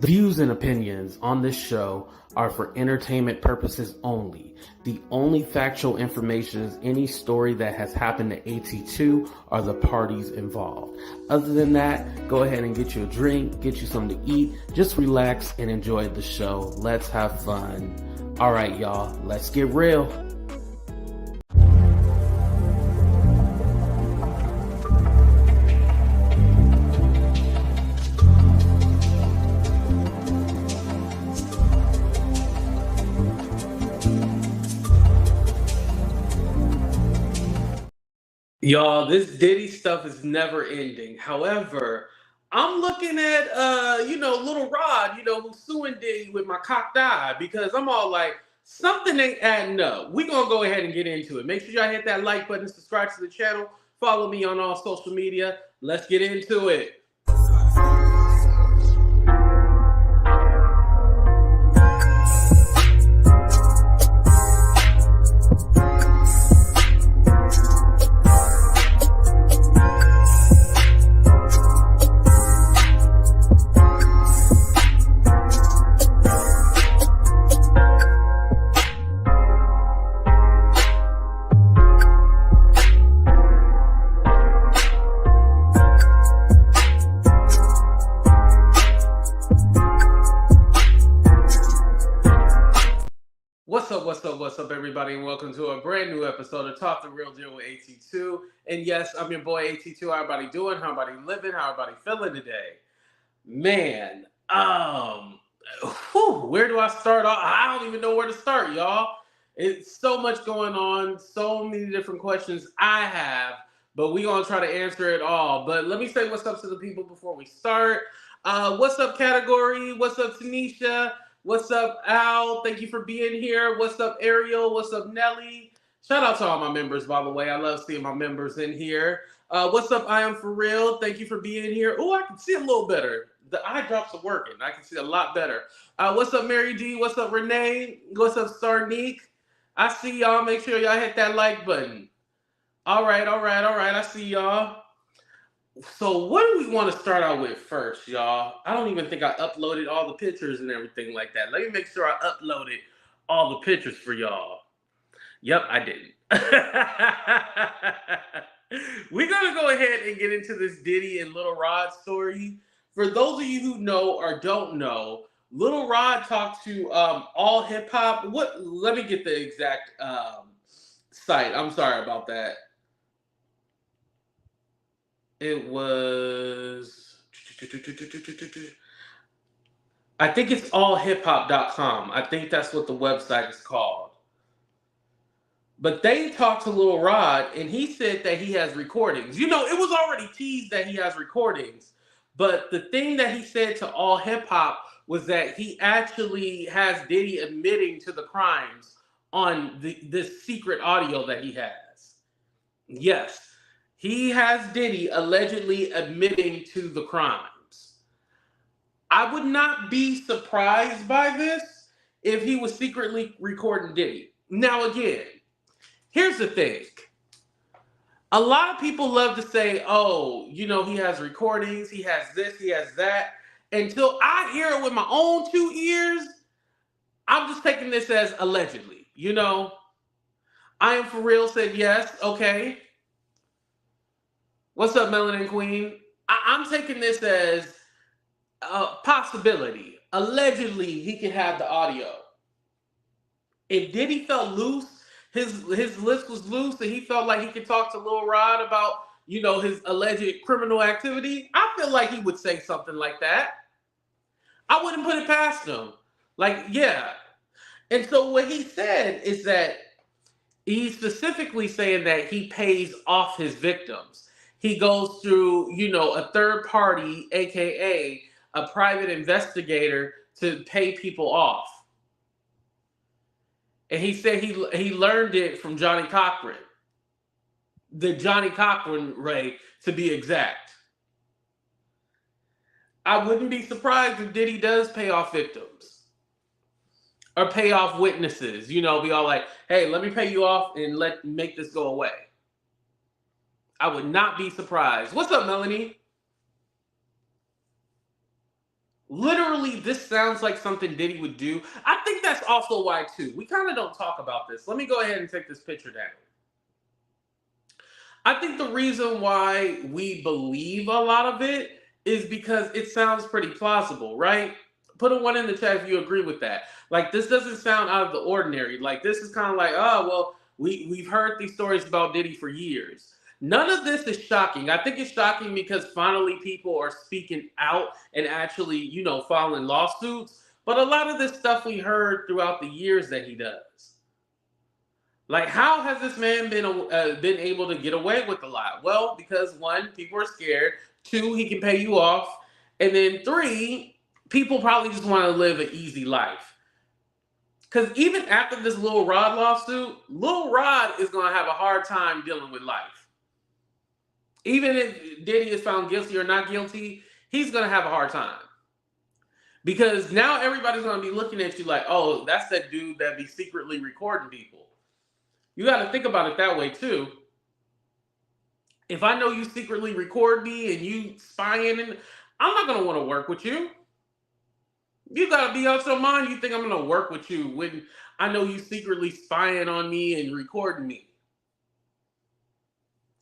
The views and opinions on this show are for entertainment purposes only. The only factual information is any story that has happened to AT2 or the parties involved. Other than that, go ahead and get you a drink, get you something to eat, just relax and enjoy the show. Let's have fun. All right, y'all, let's get real. Y'all, this Diddy stuff is never ending. However, I'm looking at Lil Rod, who's suing Diddy with my cocked eye because I'm all like, something ain't adding up. We're gonna go ahead and get into it. Make sure y'all hit that like button, subscribe to the channel, follow me on all social media. Let's get into it. What's up, everybody, and welcome to a brand new episode of Talk the Real Deal with AT2. And yes, I'm your boy AT2. How everybody doing? How everybody living? How everybody feeling today? Man, where do I start off? I don't even know where to start, y'all. It's so much going on, so many different questions I have, but we're going to try to answer it all. But let me say what's up to the people before we start. What's up, Category? What's up, Tanisha? What's up, Al? Thank you for being here. What's up, Ariel? What's up, Nelly? Shout out to all my members, by the way. I love seeing my members in here. What's up, I Am For Real? Thank you for being here. Oh, I can see a little better. The eye drops are working. I can see a lot better. What's up, Mary D? What's up, Renee? What's up, Starnique? I see y'all. Make sure y'all hit that like button. All right. I see y'all. So what do we want to start out with first, y'all? I don't even think I uploaded all the pictures and everything like that. Let me make sure I uploaded all the pictures for y'all. Yep, I didn't. We're going to go ahead and get into this Diddy and Lil Rod story. For those of you who know or don't know, Lil Rod talked to All Hip Hop. Let me get the exact site. I'm sorry about that. It was, I think it's allhiphop.com. I think that's what the website is called. But they talked to Lil Rod, and he said that he has recordings. It was already teased that he has recordings. But the thing that he said to All Hip Hop was that he actually has Diddy admitting to the crimes on this secret audio that he has. Yes. He has Diddy allegedly admitting to the crimes. I would not be surprised by this if he was secretly recording Diddy. Now, again, here's the thing. A lot of people love to say, oh, he has recordings, he has this, he has that. Until I hear it with my own 2 ears, I'm just taking this as allegedly. I Am For Real said yes, okay. What's up, Melanin Queen? I'm taking this as a possibility. Allegedly, he can have the audio. If Diddy felt loose, his list was loose, and he felt like he could talk to Lil Rod about, his alleged criminal activity, I feel like he would say something like that. I wouldn't put it past him. Yeah. And so what he said is that he's specifically saying that he pays off his victims. He goes through, a third party, aka a private investigator, to pay people off. And he said he learned it from Johnny Cochran. The Johnny Cochran Ray, to be exact. I wouldn't be surprised if Diddy does pay off victims. Or pay off witnesses. Be all like, hey, let me pay you off and make this go away. I would not be surprised. What's up, Melanie? Literally, this sounds like something Diddy would do. I think that's also why, too. We kind of don't talk about this. Let me go ahead and take this picture down. I think the reason why we believe a lot of it is because it sounds pretty plausible, right? Put a one in the chat if you agree with that. Like, this doesn't sound out of the ordinary. Like, this is kind of like, oh, well, we've heard these stories about Diddy for years. None of this is shocking. I think it's shocking because finally people are speaking out and actually, filing lawsuits. But a lot of this stuff we heard throughout the years that he does. Like, how has this man been able to get away with a lot? Well, because one, people are scared. Two, he can pay you off. And then three, people probably just want to live an easy life. Because even after this Lil Rod lawsuit, Lil Rod is going to have a hard time dealing with life. Even if Diddy is found guilty or not guilty, he's going to have a hard time. Because now everybody's going to be looking at you like, oh, that's that dude that be secretly recording people. You got to think about it that way, too. If I know you secretly record me and you spying, I'm not going to want to work with you. You got to be out your mind. You think I'm going to work with you when I know you secretly spying on me and recording me.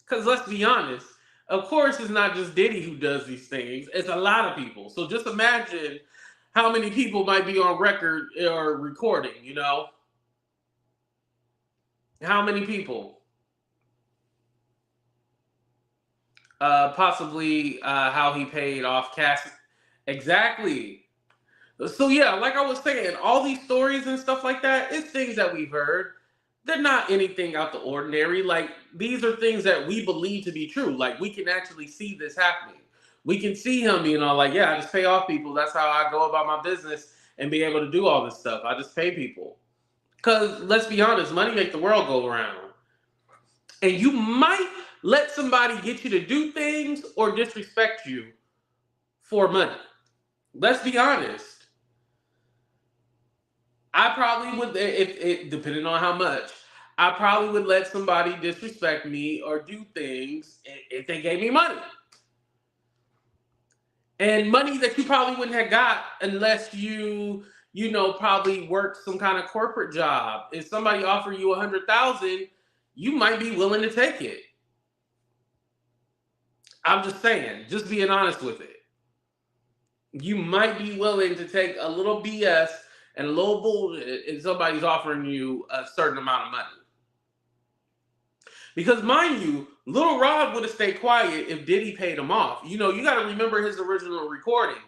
Because let's be honest, of course, it's not just Diddy who does these things. It's a lot of people. So just imagine how many people might be on record or recording, How many people? Possibly how he paid off Cass. Exactly. So yeah, like I was saying, all these stories and stuff like that, it's things that we've heard. They're not anything out the ordinary. Like, these are things that we believe to be true. Like, we can actually see this happening. We can see him being all like, yeah, I just pay off people. That's how I go about my business and be able to do all this stuff. I just pay people. Because let's be honest, money makes the world go around. And you might let somebody get you to do things or disrespect you for money. Let's be honest. I probably would, if depending on how much, I probably would let somebody disrespect me or do things if they gave me money. And money that you probably wouldn't have got unless you probably worked some kind of corporate job. If somebody offered you $100,000, you might be willing to take it. I'm just saying, just being honest with it. You might be willing to take a little BS and a little bullshit if somebody's offering you a certain amount of money. Because mind you, Lil Rod would have stayed quiet if Diddy paid him off. You got to remember his original recording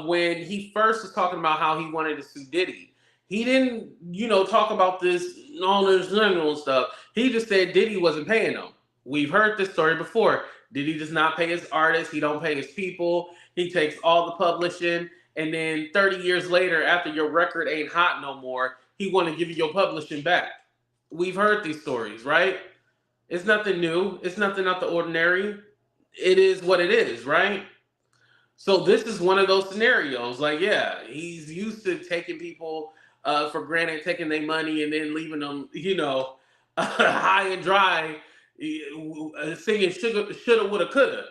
when he first was talking about how he wanted to sue Diddy. He didn't, talk about this, all this general stuff. He just said Diddy wasn't paying him. We've heard this story before. Diddy does not pay his artists. He don't pay his people. He takes all the publishing. And then 30 years later, after your record ain't hot no more, he want to give you your publishing back. We've heard these stories, right? It's nothing new. It's nothing out the ordinary. It is what it is, right? So this is one of those scenarios. Like, yeah, he's used to taking people for granted, taking their money and then leaving them, high and dry, singing shoulda, woulda, coulda.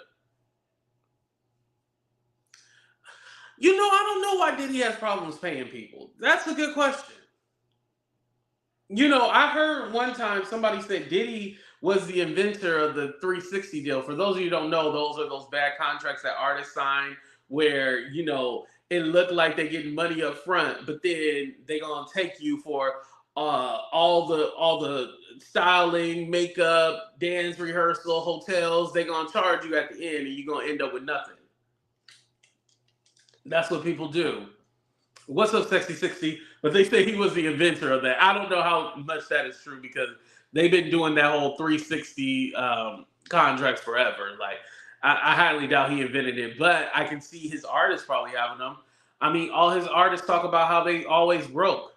I don't know why Diddy has problems paying people. That's a good question. I heard one time somebody said Diddy was the inventor of the 360 deal. For those of you who don't know, those are those bad contracts that artists sign where, it looked like they're getting money up front, but then they're going to take you for all the styling, makeup, dance rehearsal, hotels. They're going to charge you at the end and you're going to end up with nothing. That's what people do. What's up, Sexy 60? But they say he was the inventor of that. I don't know how much that is true because they've been doing that whole 360 contracts forever. Like, I highly doubt he invented it, but I can see his artists probably having them. I mean, all his artists talk about how they always broke.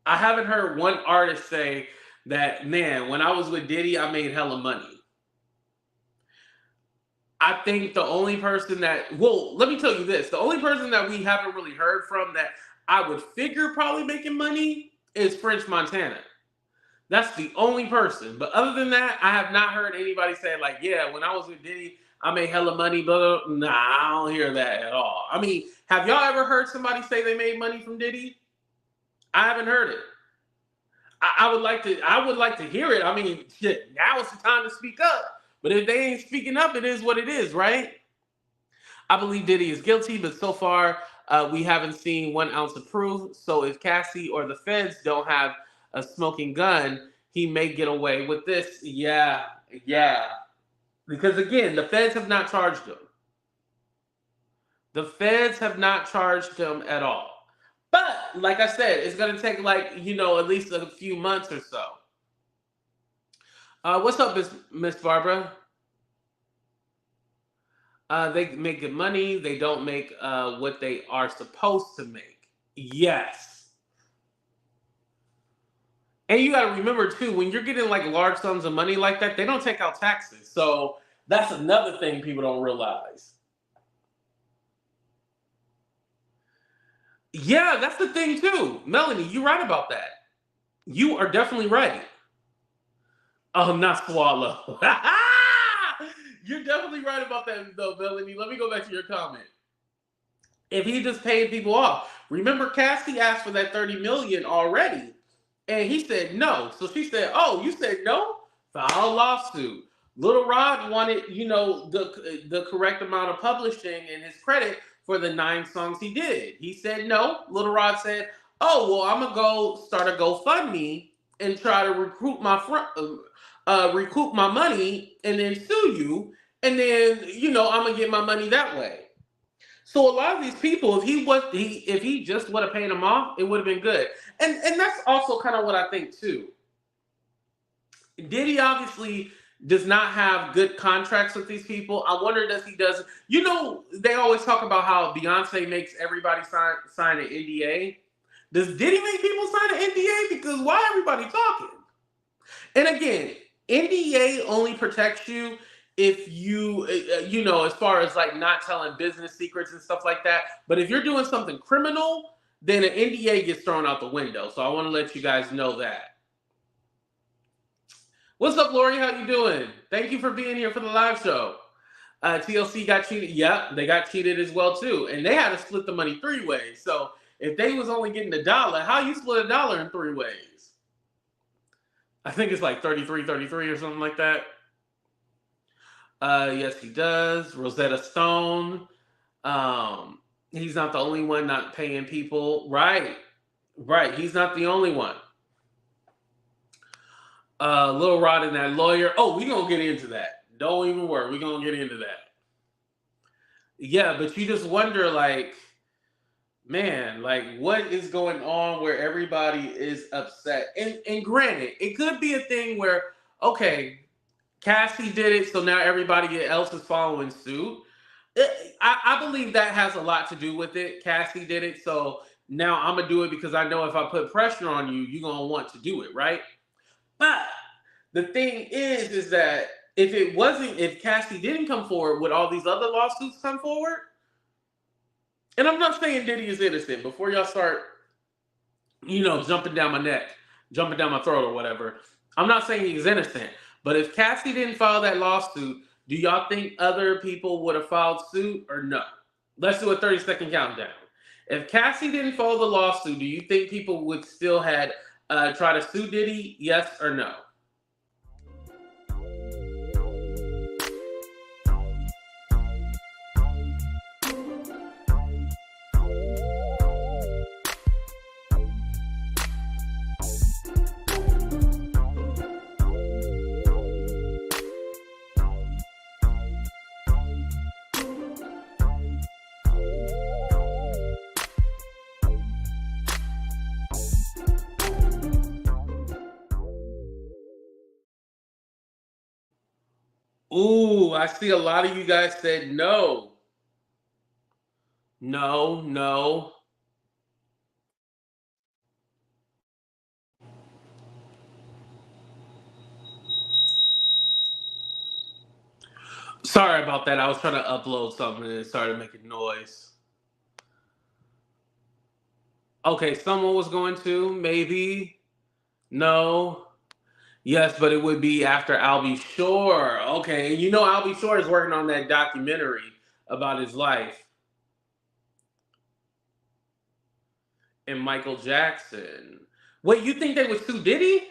I haven't heard one artist say that, man, when I was with Diddy, I made hella money. I think the only person let me tell you this. The only person that we haven't really heard from that I would figure probably making money is French Montana. That's the only person. But other than that, I have not heard anybody say like, yeah, when I was with Diddy, I made hella money, blah, blah. Nah, I don't hear that at all. I mean, have y'all ever heard somebody say they made money from Diddy? I haven't heard it. I would like to. I would like to hear it. I mean, shit. Now is the time to speak up. But if they ain't speaking up, it is what it is, right? I believe Diddy is guilty, but so far we haven't seen 1 ounce of proof. So if Cassie or the feds don't have a smoking gun, he may get away with this. Yeah, yeah. Because again, the feds have not charged him. The feds have not charged him at all. But like I said, it's gonna take like at least a few months or so. What's up, Miss Barbara? They make good money. They don't make what they are supposed to make. Yes. And you got to remember too, when you're getting like large sums of money like that, they don't take out taxes. So that's another thing people don't realize. Yeah, that's the thing too. Melanie, you're right about that. You are definitely right. Oh, not swallow. You're definitely right about that though, Melanie. Let me go back to your comment. If he just paid people off. Remember, Cassie asked for that 30 million already. And he said no. So she said, oh, you said no? File a lawsuit. Lil Rod wanted, the correct amount of publishing and his credit for the 9 songs he did. He said no. Lil Rod said, oh, well, I'm going to go start a GoFundMe and try to recoup my money and then sue you. And then, I'm going to get my money that way. So a lot of these people, if he just would have paid them off, it would have been good. And that's also kind of what I think too. Diddy obviously does not have good contracts with these people. I wonder does he does. They always talk about how Beyonce makes everybody sign an NDA. Does Diddy make people sign an NDA? Because why everybody talking? And again, NDA only protects you if you, as far as like not telling business secrets and stuff like that. But if you're doing something criminal, then an NDA gets thrown out the window. So I want to let you guys know that. What's up, Lori? How you doing? Thank you for being here for the live show. TLC got cheated. Yep, they got cheated as well too. And they had to split the money 3 ways. So if they was only getting $1, how you split $1 in 3 ways? I think it's like 33 or something like that. Yes, he does. Rosetta Stone. He's not the only one not paying people. Right. He's not the only one. Lil Rod and that lawyer. Oh, we're going to get into that. Don't even worry. We're going to get into that. Yeah, but you just wonder, like, man, like, what is going on where everybody is upset? And granted, it could be a thing where, okay, Cassie did it, so now everybody else is following suit. I believe that has a lot to do with it. Cassie did it, so now I'm going to do it because I know if I put pressure on you, you're going to want to do it, right? But the thing is that if Cassie didn't come forward, would all these other lawsuits come forward? And I'm not saying Diddy is innocent. Before y'all start, jumping down my neck, jumping down my throat or whatever, I'm not saying he's innocent. But if Cassie didn't file that lawsuit, do y'all think other people would have filed suit or no? Let's do a 30-second countdown. If Cassie didn't file the lawsuit, do you think people would still had try to sue Diddy? Yes or no? Ooh, I see a lot of you guys said no. No. Sorry about that. I was trying to upload something and it started making noise. Okay, someone was going to, maybe. No. Yes, but it would be after Albie Shore. Okay, and you know Albie Shore is working on that documentary about his life. And Michael Jackson. Wait, you think they would sue Diddy?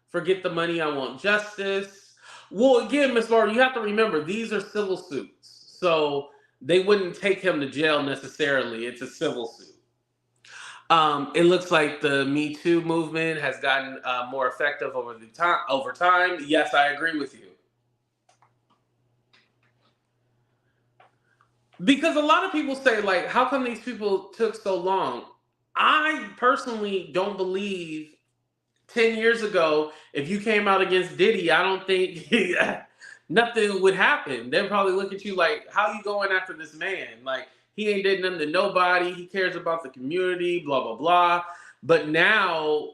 Forget the money, I want justice. Well, again, Miss Barber, you have to remember these are civil suits, so they wouldn't take him to jail necessarily. It's a civil suit. It looks like the Me Too movement has gotten more effective over time. Yes, I agree with you. Because a lot of people say, like, how come these people took so long? I personally don't believe 10 years ago, if you came out against Diddy, I don't think nothing would happen. They'd probably look at you like, how you going after this man? Like, he ain't did nothing to nobody. He cares about the community, blah, blah, blah. But now,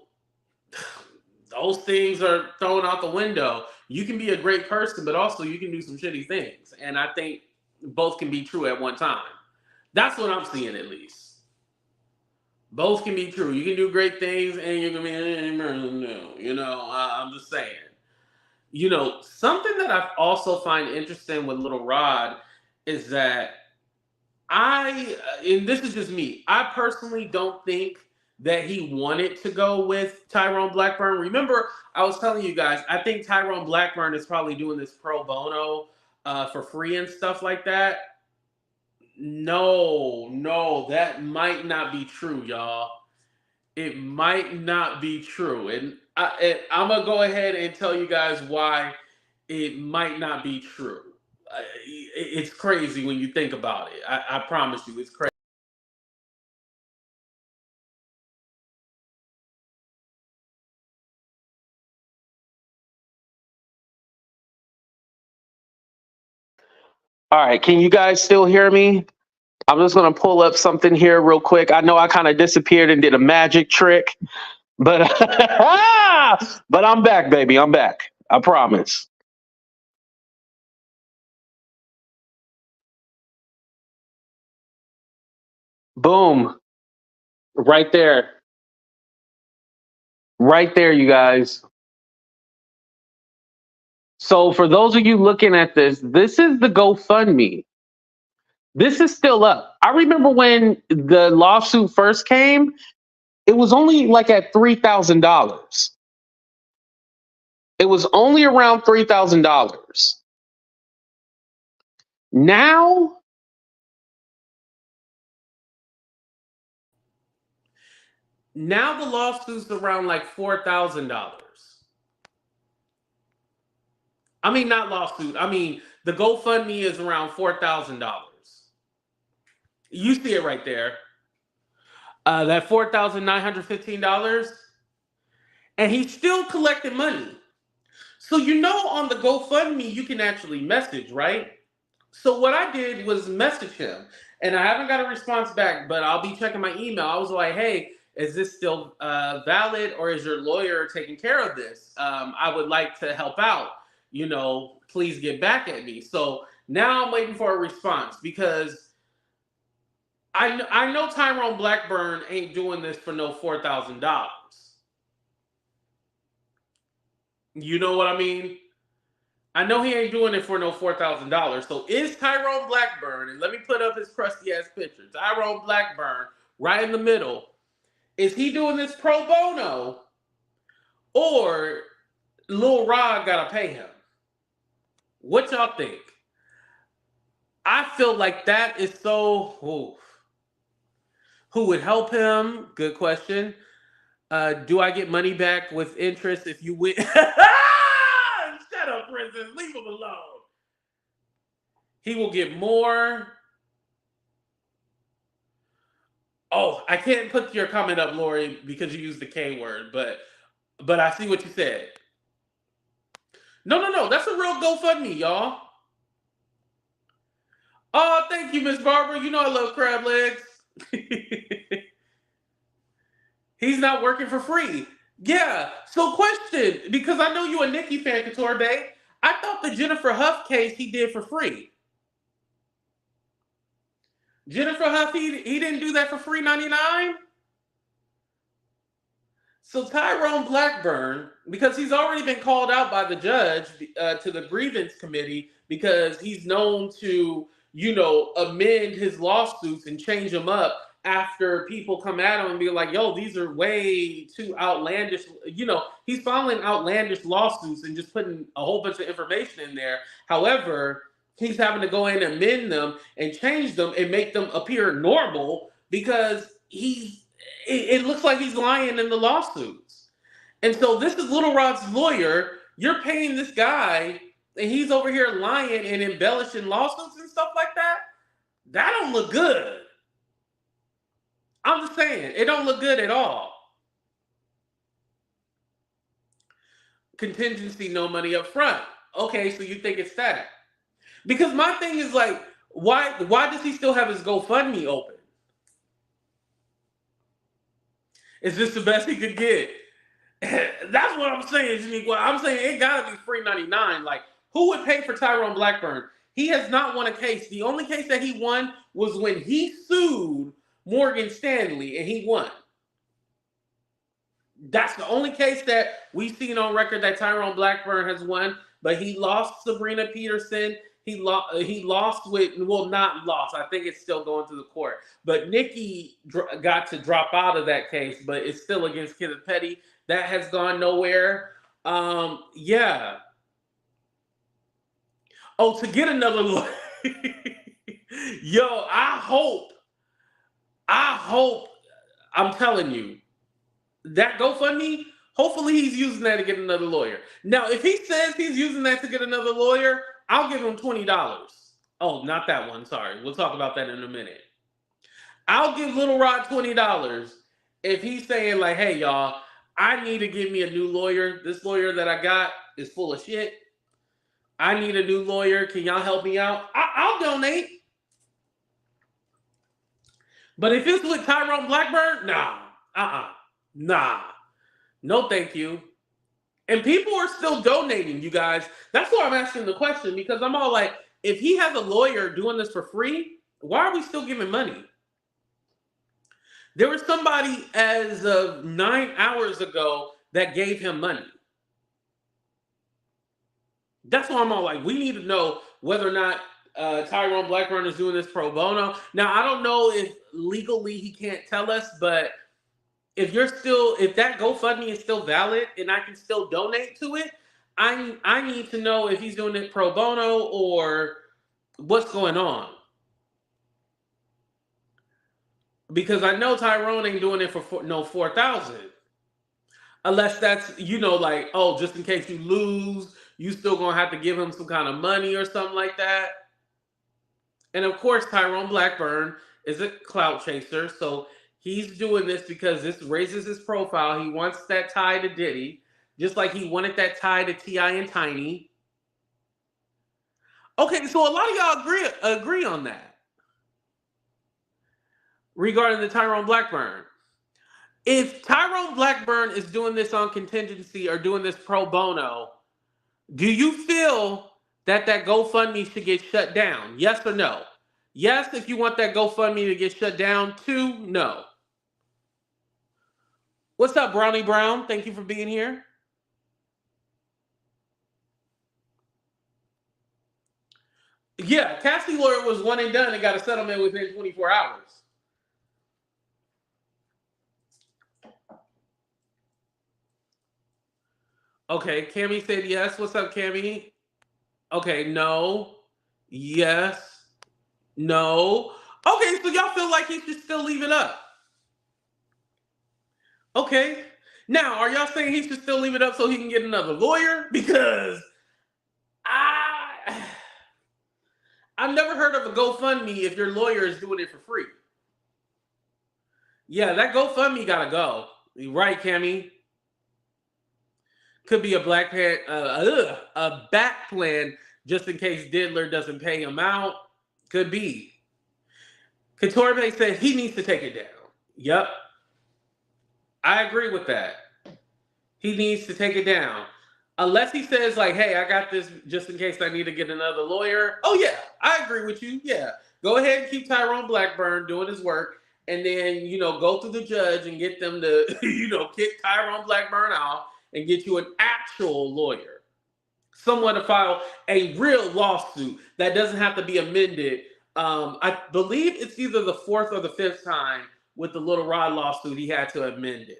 those things are thrown out the window. You can be a great person, but also you can do some shitty things. And I think both can be true at one time. That's what I'm seeing, at least. Both can be true. You can do great things and you can be, no. I'm just saying. Something that I also find interesting with Lil Rod is that and this is just me, I personally don't think that he wanted to go with Tyrone Blackburn. Remember, I was telling you guys, I think Tyrone Blackburn is probably doing this pro bono for free and stuff like that. No, that might not be true, y'all. It might not be true. And I'm going to go ahead and tell you guys why it might not be true. It's crazy when you think about it. I promise you, it's crazy. All right, can you guys still hear me? I'm just going to pull up something here real quick. I know I kind of disappeared and did a magic trick, but but I'm back, baby. I'm back. I promise. Boom. Right there. Right there, you guys. So for those of you looking at this is the GoFundMe. This is still up. I remember when the lawsuit first came, it was only like at $3,000. It was only around $3,000. Now, the lawsuit's around like $4,000. I mean, not lawsuit. I mean, the GoFundMe is around $4,000. You see it right there. That $4,915, and he's still collecting money. So on the GoFundMe you can actually message, right? So what I did was message him, and I haven't got a response back, but I'll be checking my email. I was like, hey, is this still valid, or is your lawyer taking care of this? I would like to help out. Please get back at me. So now I'm waiting for a response because I know Tyrone Blackburn ain't doing this for no $4,000. You know what I mean? I know he ain't doing it for no $4,000. So is Tyrone Blackburn, and let me put up his crusty ass picture, Tyrone Blackburn, right in the middle. Is he doing this pro bono, or Lil Rod gotta pay him? What y'all think? I feel like that is so. Oof. Who would help him? Good question. Do I get money back with interest if you win? Shut up, princess. Leave him alone. He will get more. Oh, I can't put your comment up, Lori, because you used the K word, but I see what you said. No. That's a real GoFundMe, y'all. Oh, thank you, Miss Barbara. You know I love crab legs. He's not working for free. Yeah. So question, because I know you a Nicki fan, Couture Bay. I thought the Jennifer Huff case he did for free. Jennifer Huff, he didn't do that for free 99? So Tyrone Blackburn, because he's already been called out by the judge to the grievance committee because he's known to, amend his lawsuits and change them up after people come at him and be like, yo, these are way too outlandish. He's filing outlandish lawsuits and just putting a whole bunch of information in there. However, he's having to go in and amend them and change them and make them appear normal because it looks like he's lying in the lawsuits. And so this is Lil Rod's lawyer. You're paying this guy and he's over here lying and embellishing lawsuits and stuff like that. That don't look good. I'm just saying, it don't look good at all. Contingency, no money up front. Okay, so you think it's that. Because my thing is like, why does he still have his GoFundMe open? Is this the best he could get? That's what I'm saying, Janiqua. I'm saying it gotta be free 99. Like, who would pay for Tyrone Blackburn? He has not won a case. The only case that he won was when he sued Morgan Stanley and he won. That's the only case that we've seen on record that Tyrone Blackburn has won. But he lost Sabrina Peterson. He lost with, well, not lost. I think it's still going to the court. But Nikki got to drop out of that case, but it's still against Kenneth Petty. That has gone nowhere. Yeah. Oh, to get another lawyer. Yo, I hope, I'm telling you, that GoFundMe, hopefully he's using that to get another lawyer. Now, if he says he's using that to get another lawyer, I'll give him $20. Oh, not that one. Sorry. We'll talk about that in a minute. I'll give Lil Rod $20 if he's saying like, hey, y'all, I need to give me a new lawyer. This lawyer that I got is full of shit. I need a new lawyer. Can y'all help me out? I'll donate. But if it's with Tyrone Blackburn, nah. No, thank you. And people are still donating, you guys. That's why I'm asking the question, because I'm all like, if he has a lawyer doing this for free, why are we still giving money? There was somebody as of 9 hours ago that gave him money. That's why I'm all like, we need to know whether or not Tyrone Blackburn is doing this pro bono. Now, I don't know if legally he can't tell us, but if that GoFundMe is still valid and I can still donate to it, I need to know if he's doing it pro bono or what's going on. Because I know Tyrone ain't doing it for no $4,000. Unless that's, like, oh, just in case you lose, you still gonna have to give him some kind of money or something like that. And of course, Tyrone Blackburn is a clout chaser, so he's doing this because this raises his profile. He wants that tie to Diddy, just like he wanted that tie to T.I. and Tiny. Okay, so a lot of y'all agree on that regarding the Tyrone Blackburn. If Tyrone Blackburn is doing this on contingency or doing this pro bono, do you feel that GoFundMe should get shut down? Yes or no? Yes, if you want that GoFundMe to get shut down. 2, no. What's up, Brownie Brown? Thank you for being here. Yeah, Cassie lawyer was one and done and got a settlement within 24 hours. Okay, Cammy said yes. What's up, Cammy? Okay, no. Yes. No. Okay, so y'all feel like he should still leave it up. Okay. Now, are y'all saying he should still leave it up so he can get another lawyer? Because I've never heard of a GoFundMe if your lawyer is doing it for free. Yeah, that GoFundMe gotta go. You right, Cammy? Could be a back plan just in case Diddler doesn't pay him out. Could be. Couture said he needs to take it down. Yep. I agree with that. He needs to take it down. Unless he says like, hey, I got this just in case I need to get another lawyer. Oh, yeah. I agree with you. Yeah. Go ahead and keep Tyrone Blackburn doing his work. and then, go through the judge and get them to, kick Tyrone Blackburn out and get you an actual lawyer. Someone to file a real lawsuit that doesn't have to be amended. I believe it's either the fourth or the fifth time with the Lil Rod lawsuit he had to amend it.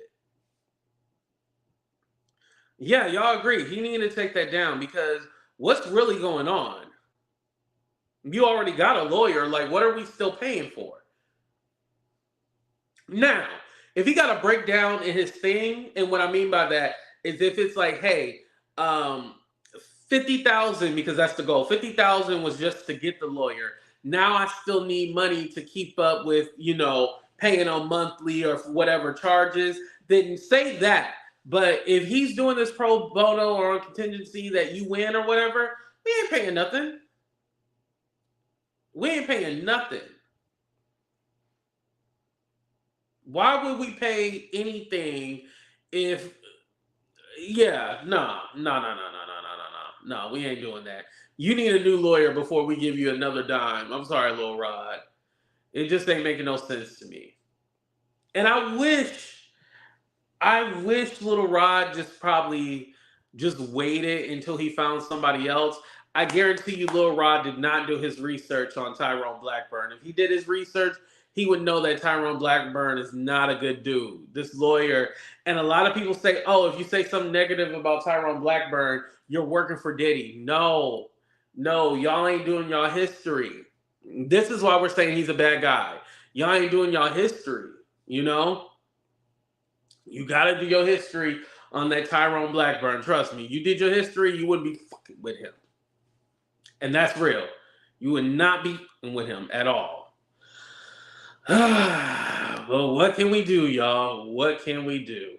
Yeah, y'all agree. He needed to take that down because what's really going on? You already got a lawyer. Like, what are we still paying for? Now, if he got a breakdown in his thing, and what I mean by that is if it's like, hey, 50,000 because that's the goal. 50,000 was just to get the lawyer. Now I still need money to keep up with, paying on monthly or whatever charges. Then say that. But if he's doing this pro bono or on contingency that you win or whatever, we ain't paying nothing. We ain't paying nothing. Why would we pay anything if, yeah, no, we ain't doing that. You need a new lawyer before we give you another dime. I'm sorry, Lil Rod. It just ain't making no sense to me. And I wish Lil Rod just waited until he found somebody else. I guarantee you Lil Rod did not do his research on Tyrone Blackburn. If he did his research, he would know that Tyrone Blackburn is not a good dude. This lawyer, and a lot of people say, oh, if you say something negative about Tyrone Blackburn, you're working for Diddy. No, y'all ain't doing y'all history. This is why we're saying he's a bad guy. Y'all ain't doing y'all history, You got to do your history on that Tyrone Blackburn. Trust me, you did your history, you wouldn't be fucking with him. And that's real. You would not be with him at all. Well, what can we do, y'all? What can we do?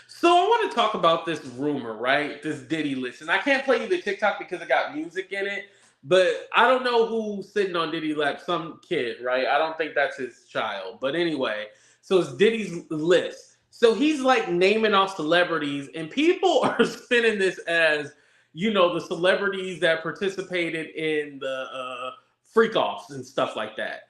So I want to talk about this rumor, right? This Diddy list. And I can't play you the TikTok because it got music in it. But I don't know who's sitting on Diddy's lap. Some kid, right? I don't think that's his child. But anyway, so it's Diddy's list. So he's like naming off celebrities. And people are spinning this as, the celebrities that participated in the freak-offs and stuff like that.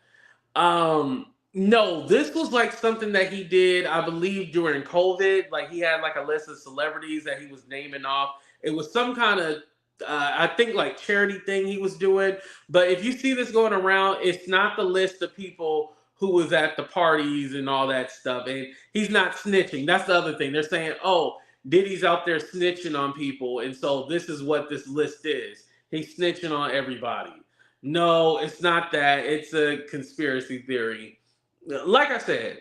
No, this was like something that he did, I believe, during COVID. Like he had like a list of celebrities that he was naming off. It was some kind of, I think like charity thing he was doing. But if you see this going around, it's not the list of people who was at the parties and all that stuff. And he's not snitching. That's the other thing. They're saying, oh, Diddy's out there snitching on people. And so this is what this list is. He's snitching on everybody. No, it's not that. It's a conspiracy theory. Like I said,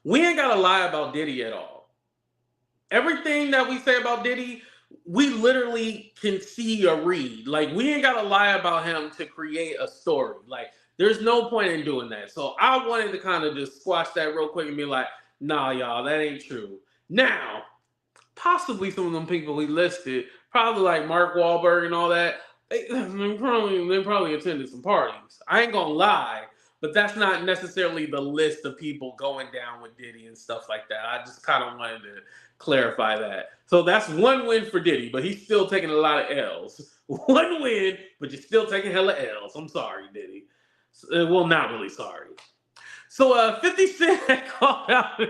we ain't got to lie about Diddy at all. Everything that we say about Diddy, we literally can see or read. Like, we ain't got to lie about him to create a story. Like, there's no point in doing that. So I wanted to kind of just squash that real quick and be like, nah, y'all, that ain't true. Now, possibly some of them people he listed, probably like Mark Wahlberg and all that, they probably attended some parties. I ain't gonna lie, but that's not necessarily the list of people going down with Diddy and stuff like that. I just kind of wanted to clarify that. So that's one win for Diddy, but he's still taking a lot of L's. One win, but you're still taking hella L's. I'm sorry, Diddy. Well, not really sorry. So 50 Cent had called out.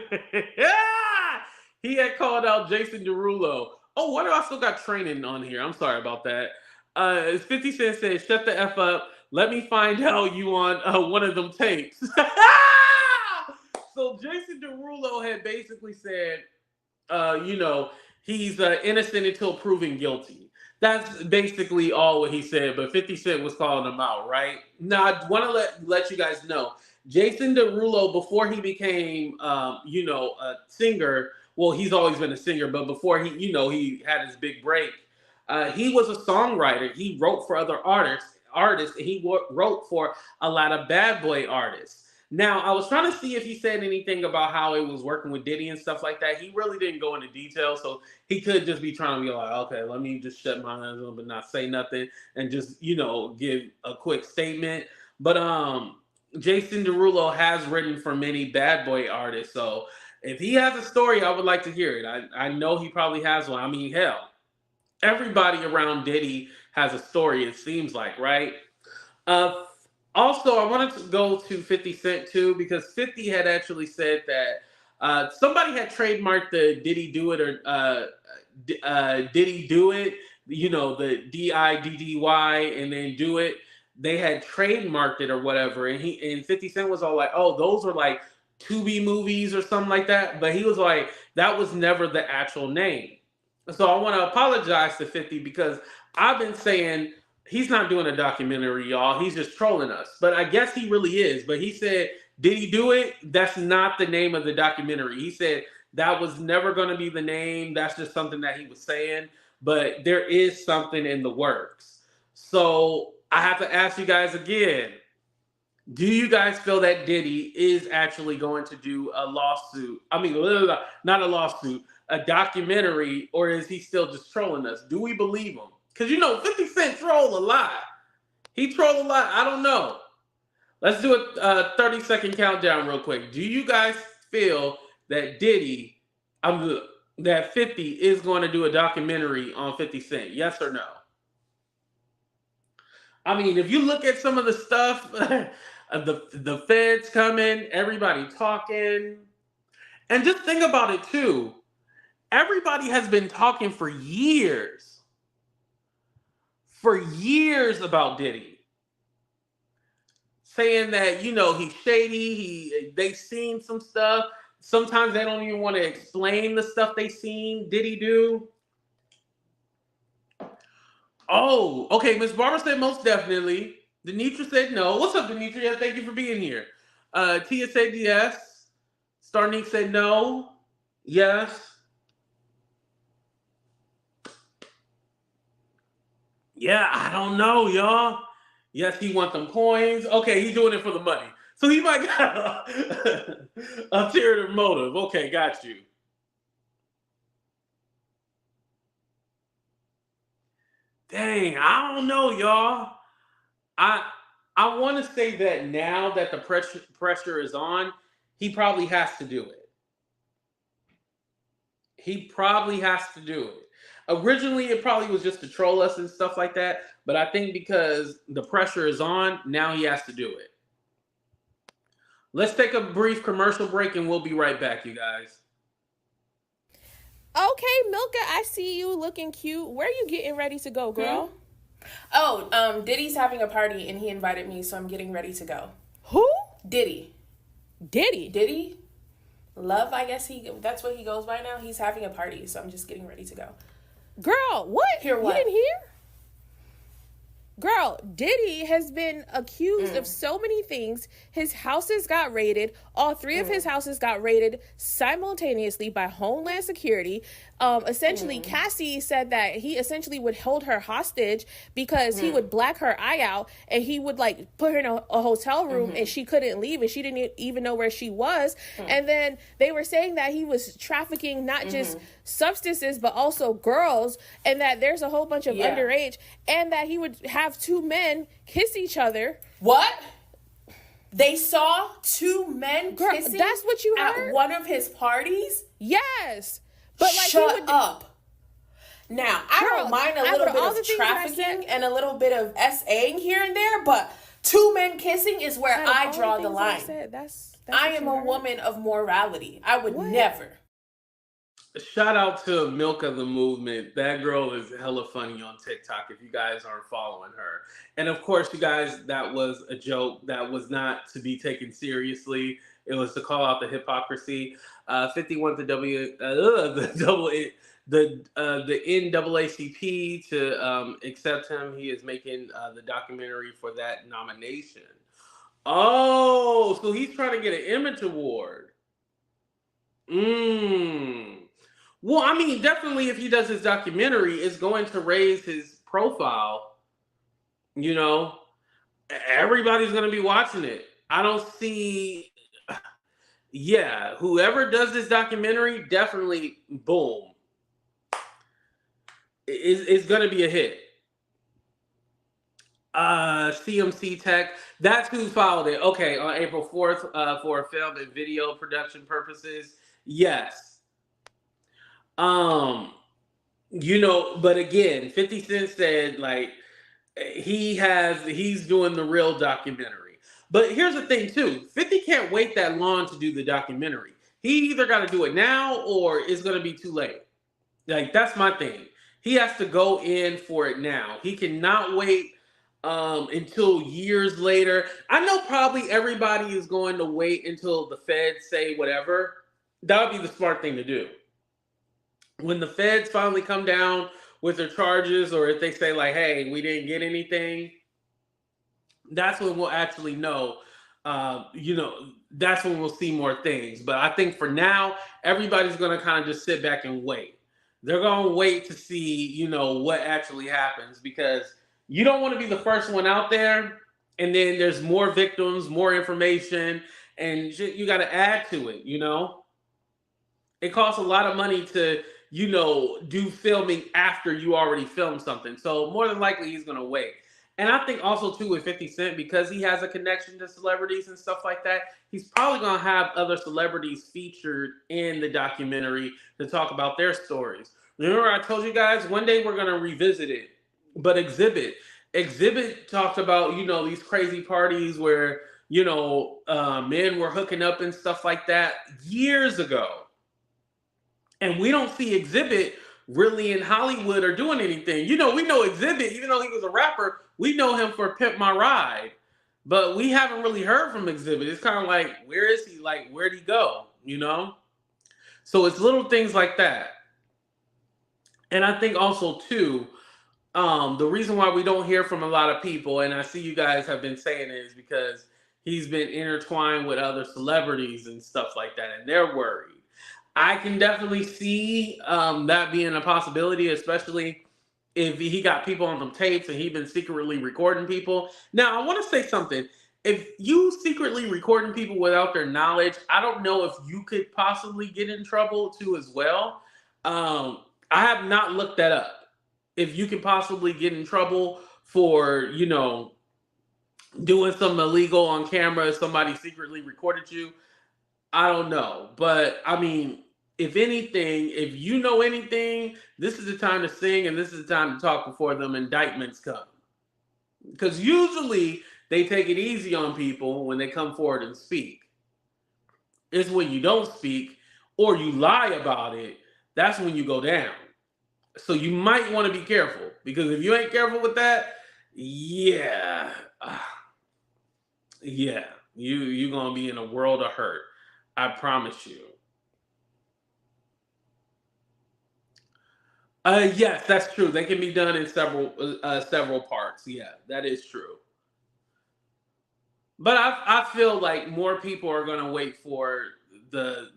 He had called out Jason Derulo. Oh, why do I still got training on here? I'm sorry about that. 50 Cent said, shut the F up. Let me find out you on one of them tapes. So Jason Derulo had basically said, he's innocent until proven guilty. That's basically all what he said, but 50 Cent was calling him out, right? Now, I want to let you guys know, Jason Derulo, before he became, a singer, well, he's always been a singer, but before he had his big break, he was a songwriter. He wrote for other artists, and he wrote for a lot of bad boy artists. Now, I was trying to see if he said anything about how it was working with Diddy and stuff like that. He really didn't go into detail, so he could just be trying to be like, okay, let me just shut my eyes up and not say nothing and just, give a quick statement. But Jason Derulo has written for many bad boy artists, so if he has a story, I would like to hear it. I know he probably has one. I mean, hell, everybody around Diddy has a story, it seems like, right? Also, I wanted to go to 50 Cent too, because 50 had actually said that somebody had trademarked the Diddy Do It or Diddy Do It, you know, the Diddy and then Do It. They had trademarked it or whatever, and 50 Cent was all like, "Oh, those are like Tubi movies or something like that." But he was like, "That was never the actual name." So I want to apologize to 50 because I've been saying he's not doing a documentary, y'all. He's just trolling us. But I guess he really is. But he said, "Did he do it?" That's not the name of the documentary. He said that was never going to be the name. That's just something that he was saying. But there is something in the works. So I have to ask you guys again. Do you guys feel that Diddy is actually going to do a lawsuit? I mean, not a lawsuit, a documentary, or is he still just trolling us? Do we believe him? Because, you know, 50 Cent troll a lot. He troll a lot. I don't know. Let's do a 30-second countdown real quick. Do you guys feel that that 50 is going to do a documentary on 50 Cent? Yes or no? I mean, if you look at some of the stuff, the feds coming, everybody talking, and just think about it too. Everybody has been talking for years about Diddy, saying that, you know, he's shady. They've seen some stuff. Sometimes they don't even want to explain the stuff they seen Diddy do. Oh, okay. Miss Barbara said most definitely. Denitra said no. What's up, Denitra? Yeah, thank you for being here. Tia said yes. Starnik said no. Yes. Yeah, I don't know, y'all. Yes, he want them coins. Okay, he's doing it for the money. So he might got a ulterior motive. Okay, got you. Dang, I don't know, y'all. I I want to say that now that the pressure is on, he probably has to do it. He probably has to do it. Originally, it probably was just to troll us and stuff like that, but I think because the pressure is on, now he has to do it. Let's take a brief commercial break and we'll be right back, you guys. Okay, Milka, I see you looking cute. Where are you getting ready to go, girl? Oh, Diddy's having a party and he invited me, so I'm getting ready to go. Who? Diddy. Diddy. Diddy? Love, I guess that's what he goes by now. He's having a party, so I'm just getting ready to go. Girl, what? Hear what? You didn't hear? Girl, Diddy has been accused of so many things. His houses got raided. All three of his houses got raided simultaneously by Homeland Security. Essentially, Cassie said that he essentially would hold her hostage because he would black her eye out and he would like put her in a hotel room and she couldn't leave and she didn't even know where she was. And then they were saying that he was trafficking not just substances but also girls, and that there's a whole bunch of underage, and that he would have two men kiss each other. What? They saw two men kissing? That's what you heard? At one of his parties? Yes. But like, Shut up. Now, I don't mind a little bit of trafficking and a little bit of SAing here and there, but two men kissing is where I draw the line. I am a woman of morality. I would never. Shout out to Milka the Movement. That girl is hella funny on TikTok if you guys aren't following her. And of course, you guys, that was a joke. That was not to be taken seriously. It was to call out the hypocrisy. 51 the NAACP to accept him. He is making the documentary for that nomination. Oh, so he's trying to get an image award. Well, I mean, definitely if he does his documentary, it's going to raise his profile. You know, everybody's going to be watching it. I don't see... Yeah, whoever does this documentary, definitely, boom. It's going to be a hit. CMC Tech, that's who filed it. Okay, on April 4th for film and video production purposes. Yes. You know, but again, 50 Cent said like he's doing the real documentary. But here's the thing too, 50 can't wait that long to do the documentary. He either got to do it now or it's going to be too late. Like, that's my thing. He has to go in for it now. He cannot wait until years later. I know probably everybody is going to wait until the feds say whatever. That would be the smart thing to do. When the feds finally come down with their charges, or if they say like, hey, we didn't get anything, that's when we'll actually know. That's when we'll see more things. But I think for now, everybody's going to kind of just sit back and wait. They're going to wait to see, what actually happens, because you don't want to be the first one out there, and then there's more victims, more information, and you got to add to it, It costs a lot of money to, do filming after you already filmed something. So more than likely, he's going to wait. And I think also, too, with 50 Cent, because he has a connection to celebrities and stuff like that, he's probably going to have other celebrities featured in the documentary to talk about their stories. Remember I told you guys, one day we're going to revisit it. But Exhibit talked about, these crazy parties where, men were hooking up and stuff like that years ago. And we don't see Exhibit really in Hollywood or doing anything. We know Exhibit, even though he was a rapper, we know him for Pimp My Ride. But we haven't really heard from Exhibit. It's kind of like, where is he? Like, where'd he go? So it's little things like that. And I think also, too, the reason why we don't hear from a lot of people, and I see you guys have been saying it, is because he's been intertwined with other celebrities and stuff like that, and they're worried. I can definitely see that being a possibility, especially if he got people on some tapes and he's been secretly recording people. Now, I want to say something. If you secretly recording people without their knowledge, I don't know if you could possibly get in trouble too as well. I have not looked that up. If you can possibly get in trouble for, doing something illegal on camera, if somebody secretly recorded you, I don't know. But, I mean, if anything, if you know anything, this is the time to sing and this is the time to talk before them indictments come. Because usually they take it easy on people when they come forward and speak. It's when you don't speak or you lie about it, that's when you go down. So you might want to be careful, because if you ain't careful with that, you're going to be in a world of hurt. I promise you. Yes, that's true. They can be done in several parts. Yeah, that is true. But I feel like more people are going to wait for to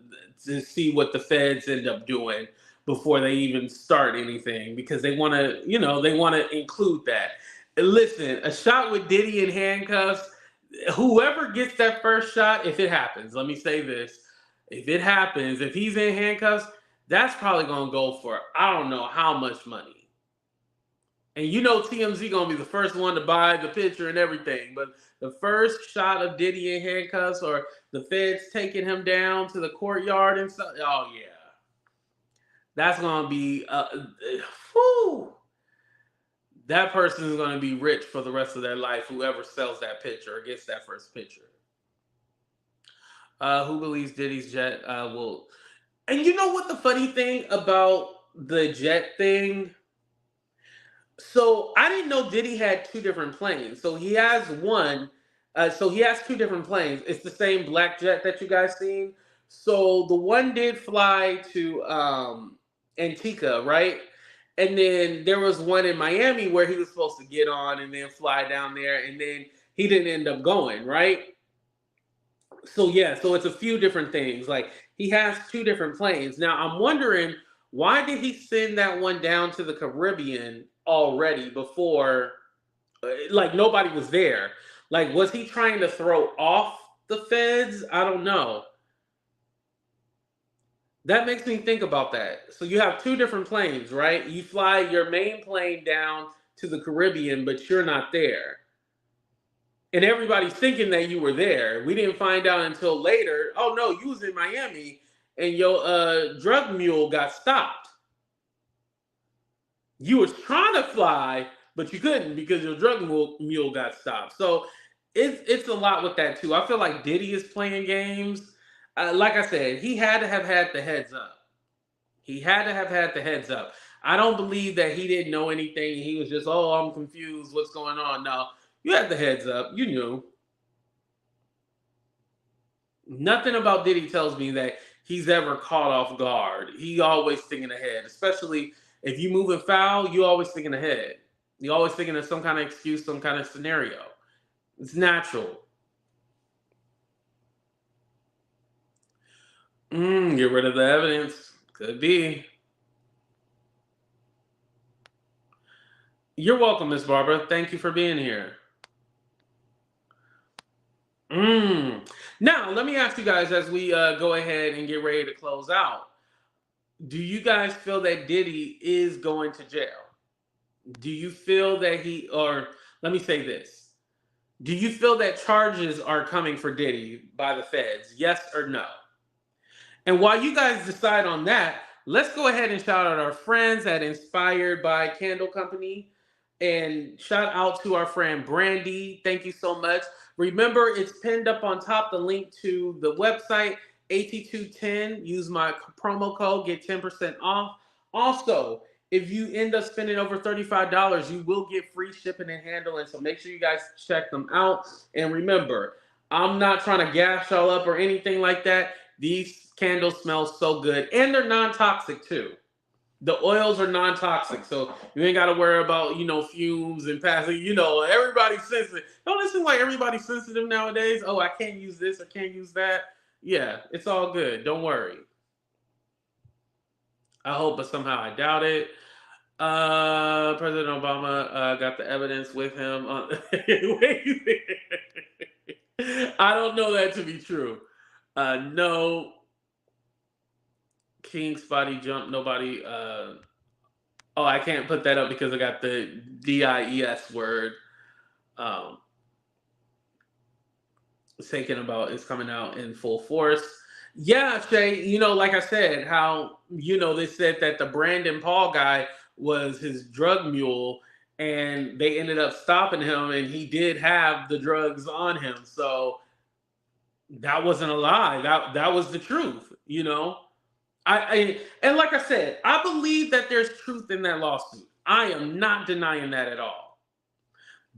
see what the feds end up doing before they even start anything, because they want to, they want to include that. Listen, a shot with Diddy in handcuffs, whoever gets that first shot, if it happens, let me say this, if it happens, if he's in handcuffs, that's probably going to go for, I don't know how much money. And TMZ going to be the first one to buy the picture and everything. But the first shot of Diddy in handcuffs, or the feds taking him down to the courtyard and stuff, oh yeah. That's going to be, that person is going to be rich for the rest of their life, whoever sells that picture or gets that first picture. Who believes Diddy's jet will... And you know what the funny thing about the jet thing? So I didn't know Diddy had two different planes. So he has he has two different planes. It's the same black jet that you guys seen. So the one did fly to Antigua, right? And then there was one in Miami where he was supposed to get on and then fly down there, and then he didn't end up going, right? So yeah, so it's a few different things. Like, he has two different planes. Now I'm wondering, why did he send that one down to the Caribbean already before, like, nobody was there? Like, was he trying to throw off the feds? I don't know. That makes me think about that. So you have two different planes, right? You fly your main plane down to the Caribbean, but you're not there. And everybody's thinking that you were there. We didn't find out until later. Oh, no, you was in Miami and your drug mule got stopped. You was trying to fly, but you couldn't because your drug mule got stopped. So it's a lot with that too. I feel like Diddy is playing games. Like I said, he had to have had the heads up. He had to have had the heads up. I don't believe that he didn't know anything. He was just, oh, I'm confused. What's going on? No, you had the heads up. You knew. Nothing about Diddy tells me that he's ever caught off guard. He always thinking ahead, especially if you moving foul. You always thinking ahead. You always thinking of some kind of excuse, some kind of scenario. It's natural. Get rid of the evidence. Could be. You're welcome, Miss Barbara. Thank you for being here. Now, let me ask you guys as we go ahead and get ready to close out. Do you guys feel that Diddy is going to jail? Do you feel that or let me say this. Do you feel that charges are coming for Diddy by the feds? Yes or no? And while you guys decide on that, let's go ahead and shout out our friends at Inspired by Candle Company. And shout out to our friend Brandy. Thank you so much. Remember, it's pinned up on top, the link to the website, AT210. Use my promo code, get 10% off. Also, if you end up spending over $35, you will get free shipping and handling. So make sure you guys check them out. And remember, I'm not trying to gas y'all up or anything like that. These candles smell so good. And they're non-toxic too. The oils are non-toxic, so you ain't got to worry about, fumes and passing. Everybody's sensitive. Don't it seem like everybody's sensitive nowadays? Oh, I can't use this. I can't use that. Yeah, it's all good. Don't worry. I hope, but somehow I doubt it. President Obama got the evidence with him. I don't know that to be true. No. King Spotty jump. Nobody. I can't put that up because I got the DIES word. Thinking about it's coming out in full force. Yeah, Shay. Like I said, how they said that the Brandon Paul guy was his drug mule, and they ended up stopping him, and he did have the drugs on him. So that wasn't a lie. That was the truth. And like I said, I believe that there's truth in that lawsuit. I am not denying that at all.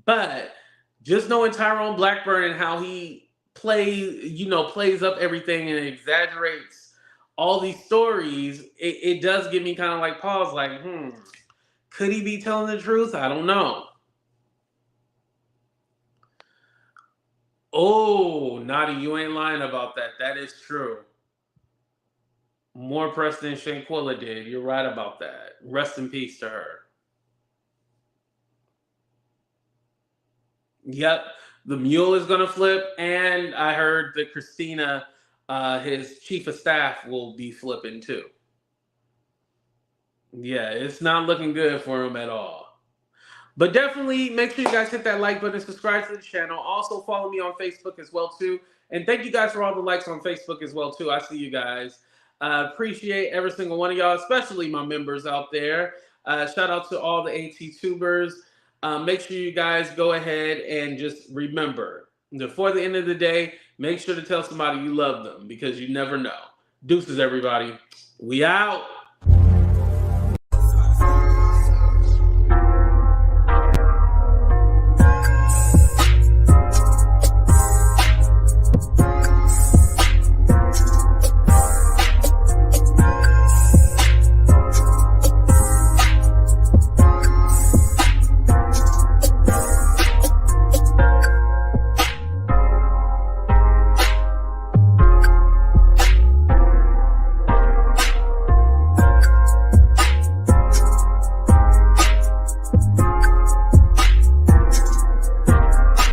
But just knowing Tyrone Blackburn and how he plays up everything and exaggerates all these stories, it does give me kind of like pause, like, could he be telling the truth? I don't know. Oh, Naughty, you ain't lying about that. That is true. More press than Shanquilla did. You're right about that. Rest in peace to her. Yep. The mule is going to flip. And I heard that Christina, his chief of staff, will be flipping too. Yeah, it's not looking good for him at all. But definitely make sure you guys hit that like button and subscribe to the channel. Also follow me on Facebook as well too. And thank you guys for all the likes on Facebook as well too. I see you guys. Appreciate every single one of y'all, especially my members out there. Shout out to all the AT tubers. Make sure you guys go ahead and just remember, before the end of the day, make sure to tell somebody you love them because you never know. Deuces, everybody. We out.